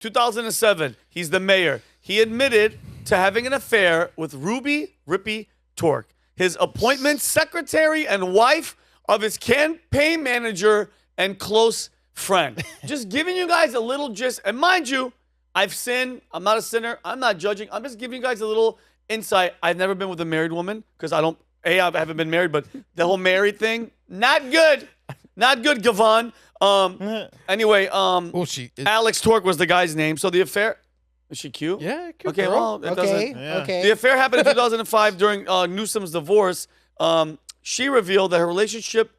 2007, he's the mayor. He admitted to having an affair with Ruby Rippy Tork, his appointment secretary and wife of his campaign manager and close friend. Just giving you guys a little gist. And mind you, I've sinned. I'm not a sinner. I'm not judging. I'm just giving you guys a little insight. I've never been with a married woman because I haven't been married, but the whole married thing, not good. Not good, Gavin. Anyway, Alex Tork was the guy's name. So the affair, is she cute? Yeah, cute Okay, girl. well, it doesn't. Okay. The affair happened in 2005 during Newsom's divorce. She revealed that her relationship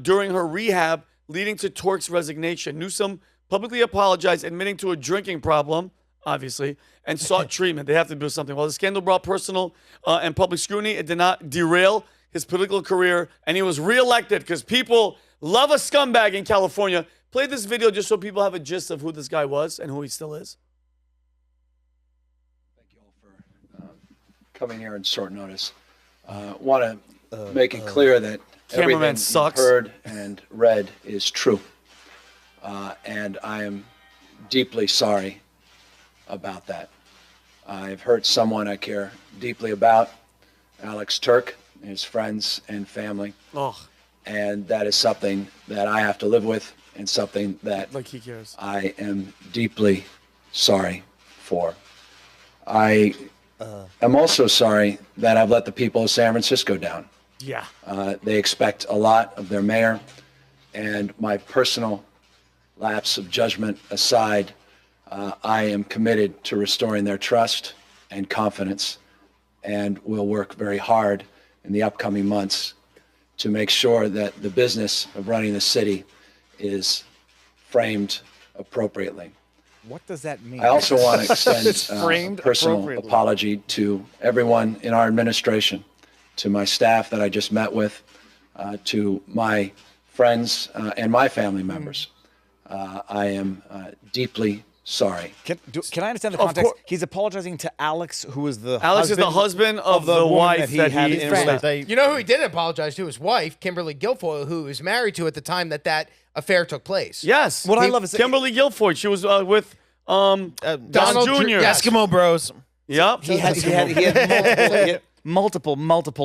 during her rehab leading to Tork's resignation. Newsom publicly apologized, admitting to a drinking problem, obviously, and sought treatment. They have to do something. While the scandal brought personal and public scrutiny, it did not derail his political career, and he was reelected because people love a scumbag in California. Play this video just so people have a gist of who this guy was and who he still is. Thank you all for coming here in short notice. Want to make it clear that Cameraman everything sucks. you've heard and read is true. And I am deeply sorry about that. I've hurt someone I care deeply about, Alex Turk, his friends and family. Oh, And that is something that I have to live with and something that like he cares. I am deeply sorry for. I am also sorry that I've let the people of San Francisco down. Yeah. They expect a lot of their mayor, and my personal lapse of judgment aside, I am committed to restoring their trust and confidence, and will work very hard in the upcoming months to make sure that the business of running the city is framed appropriately. What does that mean? I also want to extend framed a personal appropriately. apology to everyone in our administration, to my staff that I just met with, to my friends and my family members. I am deeply sorry. Can I understand the Of context? course. He's apologizing to Alex, who is the Alex is the husband of the woman wife he that had he in friend. relationship. You know who he didn't apologize to? His wife, Kimberly Guilfoyle, who he was married to at the time that affair took place. Yes. What I love is Kimberly Guilfoyle. She was with Don Donald Jr. Yes. Eskimo Bros. Yep. he had multiple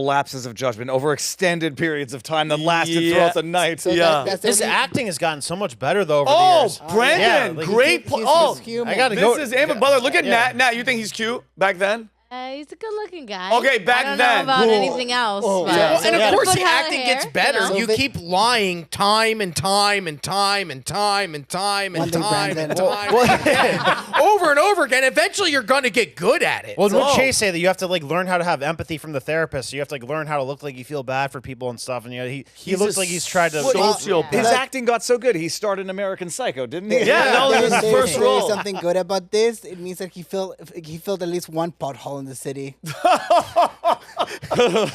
lapses of judgment over extended periods of time that lasted Yeah. throughout the night. So Yeah. that's His only- acting has gotten so much better though over the Oh, years. Brandon, Yeah, like, great. he's human. I gotta This go. is Amber Butler. Look at Yeah. Nat. Nat, you think he's cute back then? He's a good-looking guy. Okay, back I don't then. know about Whoa. anything else. Oh, but yeah. Well, and of Yeah. course, Good the hair, acting gets better. you know? You So keep lying time and time and time and time and time and One thing, time and Brandon. time again. Over and over again. Eventually, you're going to get good at it. Well, Whoa. what Chase say that you have to like learn how to have empathy from the therapist. So you have to like learn how to look like you feel bad for people and stuff. And you know, he He's looks a like he's tried to. sociopath. His acting got so good, he starred in American Psycho, didn't he? Yeah, that was his There's first role. something good about this. It means that he filled at least one pothole in the city.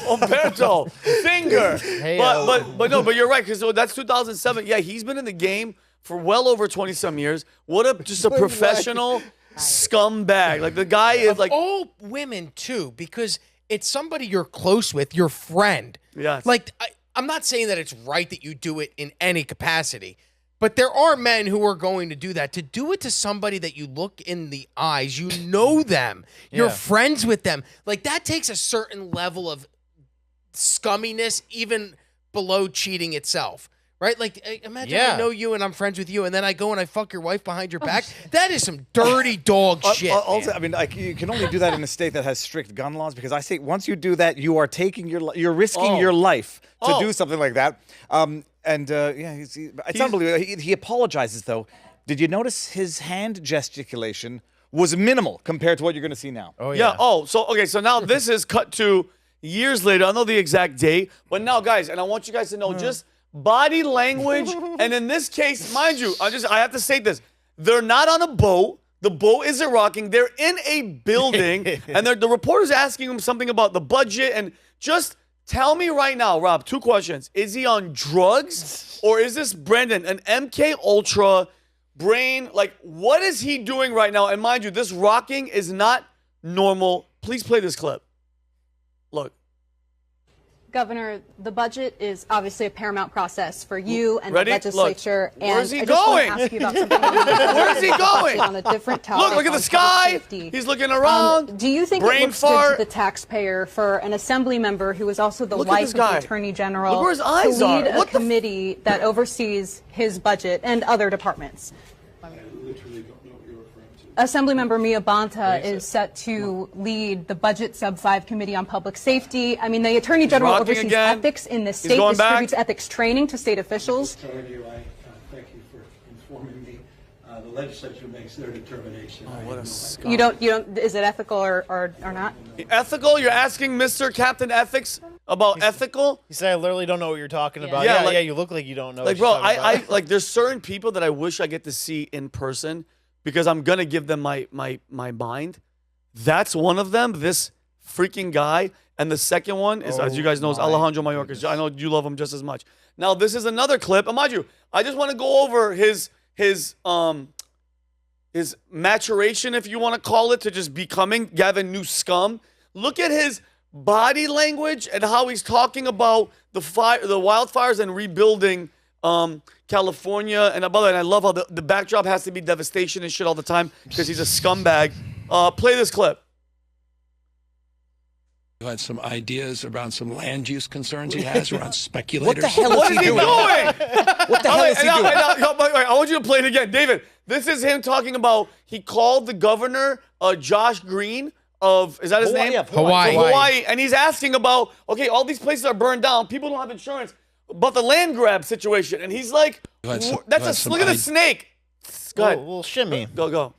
Umberto, singer. Hey, but you're right, because that's 2007. Yeah, he's been in the game for well over 20-some years. What a just a Wait, what? professional scumbag. Like the guy is like all women too, because it's somebody you're close with, your friend. Yes. Like I'm not saying that it's right that you do it in any capacity, but there are men who are going to do that. To do it to somebody that you look in the eyes, you know them, you're Yeah. friends with them. Like that takes a certain level of scumminess, even below cheating itself. Right? Like, imagine Yeah. I know you and I'm friends with you, and then I go and I fuck your wife behind your back. That is some dirty dog shit. Also, man. I mean, like, you can only do that in a state that has strict gun laws, because I say once you do that, you are taking you're risking your life to do something like that. It's unbelievable. He apologizes though. Did you notice his hand gesticulation was minimal compared to what you're going to see now? Oh yeah. Oh, so okay. So now this is cut to years later. I don't know the exact date, but now, guys, and I want you guys to know just body language, and in this case, mind you, I have to say this: they're not on a boat. The boat isn't rocking. They're in a building, and the reporter's asking him something about the budget. And just tell me right now, Rob, two questions: is he on drugs, or is this Brandon an MK Ultra brain? Like, what is he doing right now? And mind you, this rocking is not normal. Please play this clip. Look. Governor, the budget is obviously a paramount process for you and Ready? the legislature. Look, where's he and I just going? want to ask you about something. Where's he going? On a different topic. Look at the on sky. public safety. He's looking around. Do you think Brain it looks fart. good to the taxpayer for an assembly member who is also the Look at wife this of guy. the Attorney General Look where his eyes to lead are. What a the committee that oversees his budget and other departments? Assemblymember Mia Bonta is set to lead the Budget Sub-5 Committee on Public Safety. I mean, the Attorney General rocking oversees again. ethics in the state, going back. distributes ethics training to state officials. Telling you, I thank you for informing me. The legislature makes their determination. What a scum. You don't, is it ethical or not? Ethical? You're asking Mr. Captain Ethics about ethical? He said, I literally don't know what you're talking about. Yeah, Yeah, like- yeah, you look like you don't know. Like, what bro, you're talking I about. like there's certain people that I wish I get to see in person because I'm gonna give them my mind. That's one of them, this freaking guy. And the second one is, as you guys know, is Alejandro Mayorkas. I know you love him just as much. Now, this is another clip. And mind you, I just want to go over his maturation, if you want to call it, to just becoming Gavin Newsom. Look at his body language and how he's talking about the wildfires and rebuilding California. And by the way, and I love how the backdrop has to be devastation and shit all the time because he's a scumbag. Play this clip. You had some ideas around some land use concerns he has around speculators. What the hell What is is he he doing? doing? What the hell is he doing? I want you to play it again. David, this is him talking about, he called the governor, Josh Green of, is that his Hawaii, name? yeah, Hawaii. Hawaii. And he's asking about, okay, all these places are burned down. People don't have insurance. But the land grab situation. And he's like, look at the snake. Go ahead. Little shimmy. Go.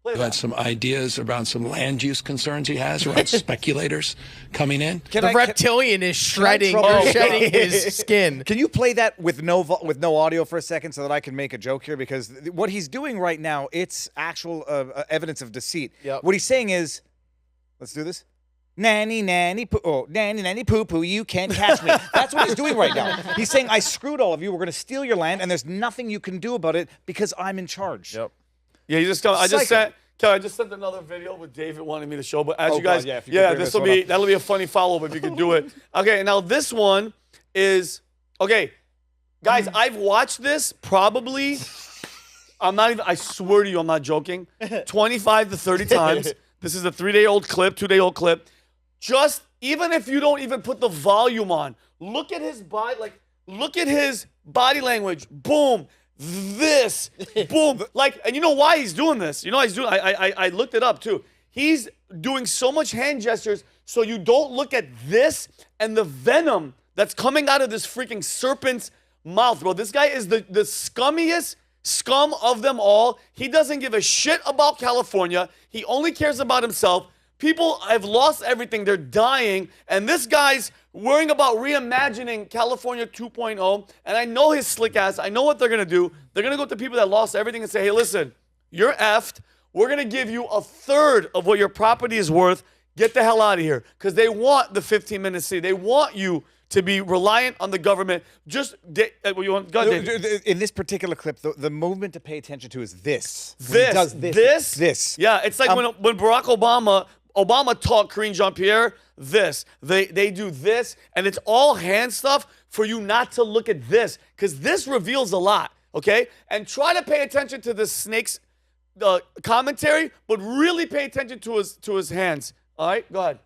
You had some ideas around some land use concerns he has around speculators coming in. The reptilian is shredding trouble- or shedding his skin. Can you play that with no audio for a second so that I can make a joke here? Because what he's doing right now, it's actual evidence of deceit. Yep. What he's saying is, let's do this. Nanny, nanny, poo, oh, nanny, nanny, poo, poo, you can't catch me. That's what he's doing right now. He's saying, I screwed all of you. We're going to steal your land, and there's nothing you can do about it because I'm in charge. Yep. Yeah, you just I just Psycho. sent I just sent another video with David wanting me to show, but as Oh, you guys, God, yeah, if you could bring this one up. that'll be a funny follow-up if you can do it. Okay, now this one is okay, guys. I've watched this probably. I swear to you, I'm not joking. 25 to 30 times. This is a 3-day-old clip, 2-day-old clip. Just even if you don't even put the volume on, look at his body. Look at his body language. Boom. This, boom, and you know why he's doing this? You know why he's doing. I looked it up too. He's doing so much hand gestures so you don't look at this and the venom that's coming out of this freaking serpent's mouth, bro. This guy is the scummiest scum of them all. He doesn't give a shit about California. He only cares about himself. People have lost everything. They're dying. And this guy's worrying about reimagining California 2.0. And I know his slick ass. I know what they're going to do. They're going to go to people that lost everything and say, hey, listen, you're effed. We're going to give you a third of what your property is worth. Get the hell out of here. Because they want the 15-minute city. They want you to be reliant on the government. Go ahead, Dave. In this particular clip, the movement to pay attention to is this. When he This. does this. Yeah, it's like when Barack Obama taught Karine Jean-Pierre this. They do this, and it's all hand stuff for you not to look at this, because this reveals a lot, okay? And try to pay attention to the snake's commentary, but really pay attention to his hands. All right, go ahead.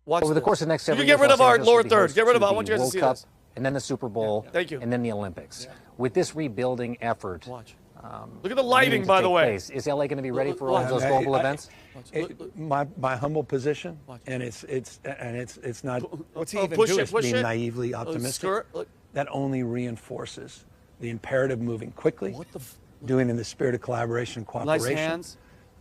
Watch Over the this. course of the next several You years, get rid of Los our Angeles lower will be third. host Get rid of it. I the want you guys to World see Cup, this. and then the Super Bowl, Thank you. and then the Olympics. With this rebuilding effort, Watch. Look at the lighting, needing to by the take way. place, is LA going to be ready for all of those global events? My humble position, and it's not What's he even push doing? it, push being it. naively optimistic. Skirt. Look. That only reinforces the imperative moving quickly, What the doing in the spirit of collaboration and Nice cooperation. hands.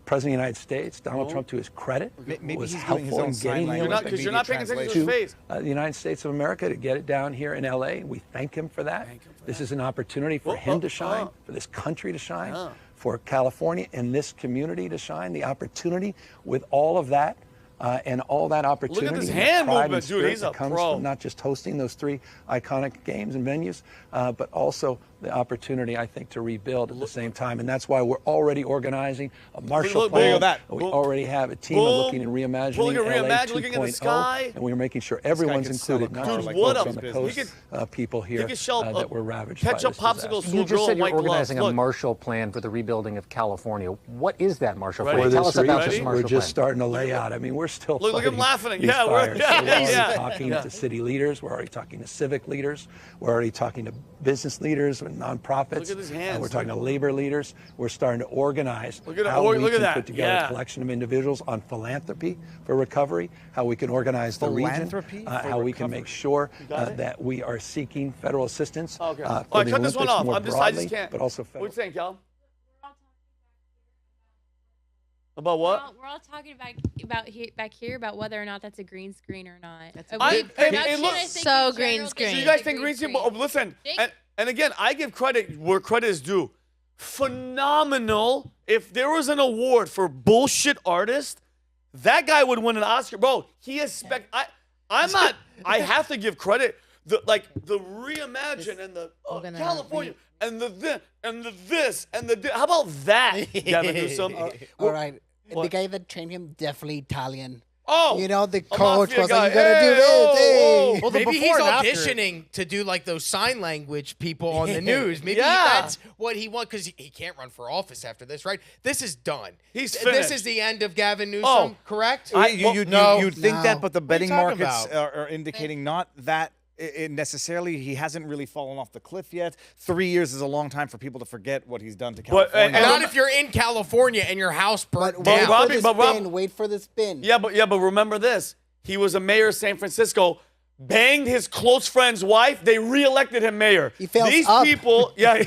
President of the United States, Donald Trump, to his credit, Maybe was he's doing his helpful own in sign getting the language. Because you're not paying attention to his face. the United States of America to get it down here in L.A. We thank him for that. This is an opportunity for him to shine, for this country to shine, for California and this community to shine. The opportunity with all of that and all that opportunity. this and the hand pride and movement, dude. spirit He's that a comes pro. from not just hosting those 3 iconic games and venues, but also the opportunity, I think, to rebuild at the same time. And that's why we're already organizing a Marshall Look, Plan. boom, We already have a team of looking and reimagining Look at LA reimagine, looking at the 2.0, sky. and we're making sure everyone's can sell a included, not car just like what folks a on the business. coast, people here could sell, that were ravaged by ketchup this popsicles disaster. to a You just girl said in you're white gloves. organizing a Look. Marshall Plan for the rebuilding of California. What is that Marshall Ready? Plan? For Tell this us about reason, this Marshall we're just Plan. starting to lay out. I mean, we're still Look at him fighting laughing. these Yeah, we're- fires. yeah, So we're already yeah. talking Yeah. to city leaders. We're already talking to civic leaders. We're already talking to business leaders and nonprofits. Look at his hands. We're talking to labor leaders. We're starting to organize Look at it. how Oh, we look at can that. put together Yeah. a collection of individuals on philanthropy for recovery, how we can organize the region, Philanthropy for how we can recovery. make sure got it? that we are seeking federal assistance Okay. for All right, the cut this one Olympics off. more I just broadly, can't. but also What federal. you saying, Cal? About what? We're all talking back here about whether or not that's a green screen or not. Hey, Production, look- I think So in green general screen. So thinks you guys it's a think green screen? screen. Listen, Jake- and again, I give credit where credit is due. Phenomenal. If there was an award for bullshit artist, that guy would win an Oscar, bro. He is I'm not. I have to give credit. The reimagine and the gonna California and the this and the this and the. How about that, Gavin Newsom? All right. What? The guy that trained him, definitely Italian. Oh, You know, the a coach mafia was guy. like, you gotta Hey, do this. oh, hey. oh. Well, maybe he's before and after. auditioning to do like those sign language people on the news. Maybe Yeah. that's what he wants because he can't run for office after this, right? This is done. He's This finished. is the end of Gavin Newsom, Oh. correct? You'd think No. that, but the betting talking markets about? are indicating not that necessarily. He hasn't really fallen off the cliff yet. 3 years is a long time for people to forget what he's done to But, California. and Not if you're in California and your house burnt But down. wait Robbie- for the but Rob- spin. Wait for the spin. Yeah, but remember this. He was a mayor of San Francisco, banged his close friend's wife. They reelected him mayor. He fell These up. people, yeah,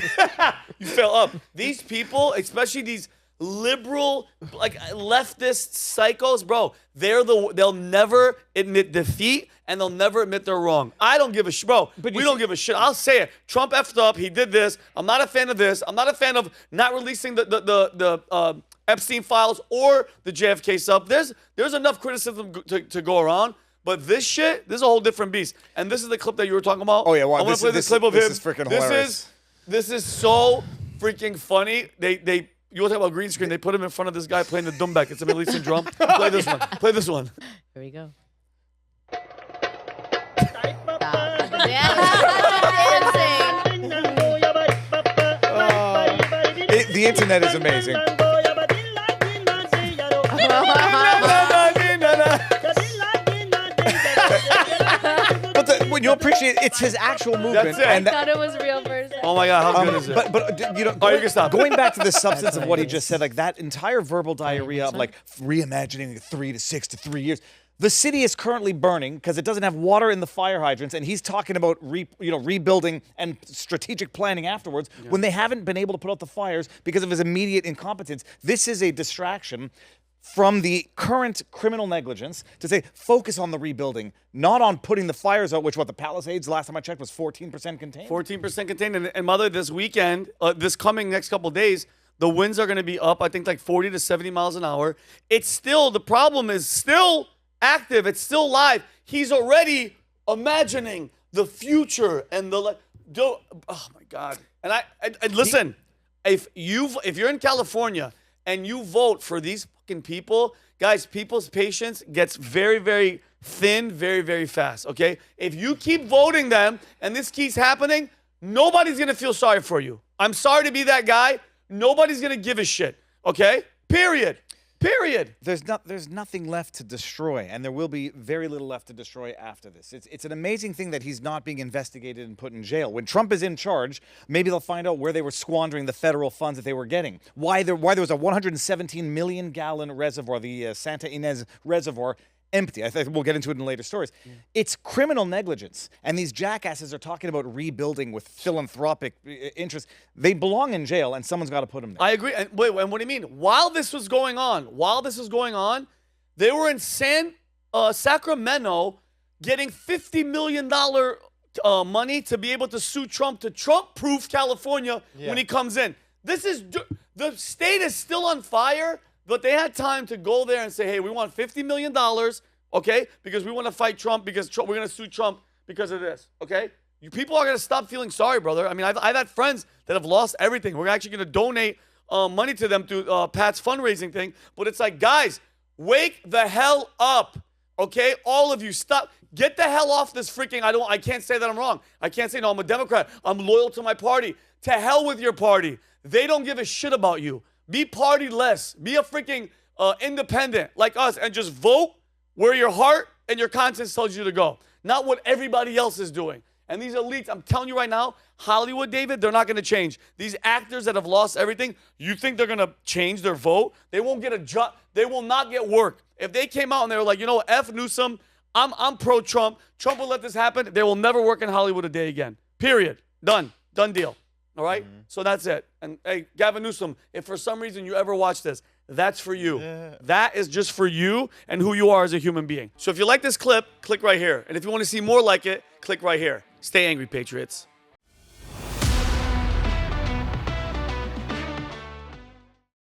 you fell up. These people, especially these liberal, like leftist psychos, bro, they'll never admit defeat and they'll never admit they're wrong. I don't give a shit, bro. But We don't give a shit. I'll say it. Trump effed up. He did this. I'm not a fan of this. I'm not a fan of not releasing the Epstein files or the JFK stuff. There's enough criticism to go around. But this shit, this is a whole different beast. And this is the clip that you were talking about. Oh, yeah, well, I want this- to play this- the clip of this him. is freaking hilarious. This is so freaking funny. You want to talk about green screen? They put him in front of this guy playing the dumbek. It's a Middle Eastern drum. Play this one. Play this one. Here we go. The internet is amazing. But when you appreciate it's his actual movement. That's it. And I thought it was real person. Oh my God, how good is it? But you know, Oh, you can stop. going back to the substance of what he just said, like that entire verbal diarrhea of like reimagining 3 to 6 to 3 years. The city is currently burning because it doesn't have water in the fire hydrants, and he's talking about rebuilding and strategic planning afterwards when they haven't been able to put out the fires because of his immediate incompetence. This is a distraction from the current criminal negligence to say focus on the rebuilding, not on putting the fires out, which the Palisades, last time I checked, was 14% contained. 14% contained. And Mother, this weekend, this coming next couple of days, the winds are going to be up, I think, like 40 to 70 miles an hour. It's still, the problem is still active. It's still live. He's already imagining the future and the, oh my God. And I listen, if you're in California and you vote for these fucking people, guys, people's patience gets very, very thin, very, very fast, okay? If you keep voting them and this keeps happening, nobody's gonna feel sorry for you. I'm sorry to be that guy. Nobody's gonna give a shit, okay? Period. There's nothing left to destroy, and there will be very little left to destroy after this. It's an amazing thing that he's not being investigated and put in jail. When Trump is in charge, maybe they'll find out where they were squandering the federal funds that they were getting. Why there was a 117 million gallon reservoir, the Santa Ynez Reservoir, empty. I think we'll get into it in later stories. It's criminal negligence, and these jackasses are talking about rebuilding with philanthropic interests. They belong in jail, and someone's got to put them there. I agree. And wait, and what do you mean? While this was going on, they were in Sacramento getting $50 million money to be able to sue Trump to Trump-proof California when he comes in. The state is still on fire, but they had time to go there and say, hey, we want $50 million, okay, because we want to fight Trump because we're going to sue Trump because of this, okay? People are going to stop feeling sorry, brother. I mean, I've had friends that have lost everything. We're actually going to donate money to them through Pat's fundraising thing. But it's like, guys, wake the hell up, okay? All of you, stop. Get the hell off this freaking, I can't say that I'm wrong. I can't say, no, I'm a Democrat. I'm loyal to my party. To hell with your party. They don't give a shit about you. Be party-less. Be a freaking independent like us and just vote where your heart and your conscience tells you to go. Not what everybody else is doing. And these elites, I'm telling you right now, Hollywood, David, they're not going to change. These actors that have lost everything, you think they're going to change their vote? They won't get a job. They will not get work. If they came out and they were like, you know what, F Newsom, I'm pro-Trump. Trump will let this happen. They will never work in Hollywood a day again. Period. Done. Done deal. All right? So that's it. And, hey, Gavin Newsom, if for some reason you ever watch this, that's for you. That is just for you and who you are as a human being. So if you like this clip, click right here. And if you want to see more like it, click right here. Stay angry, Patriots.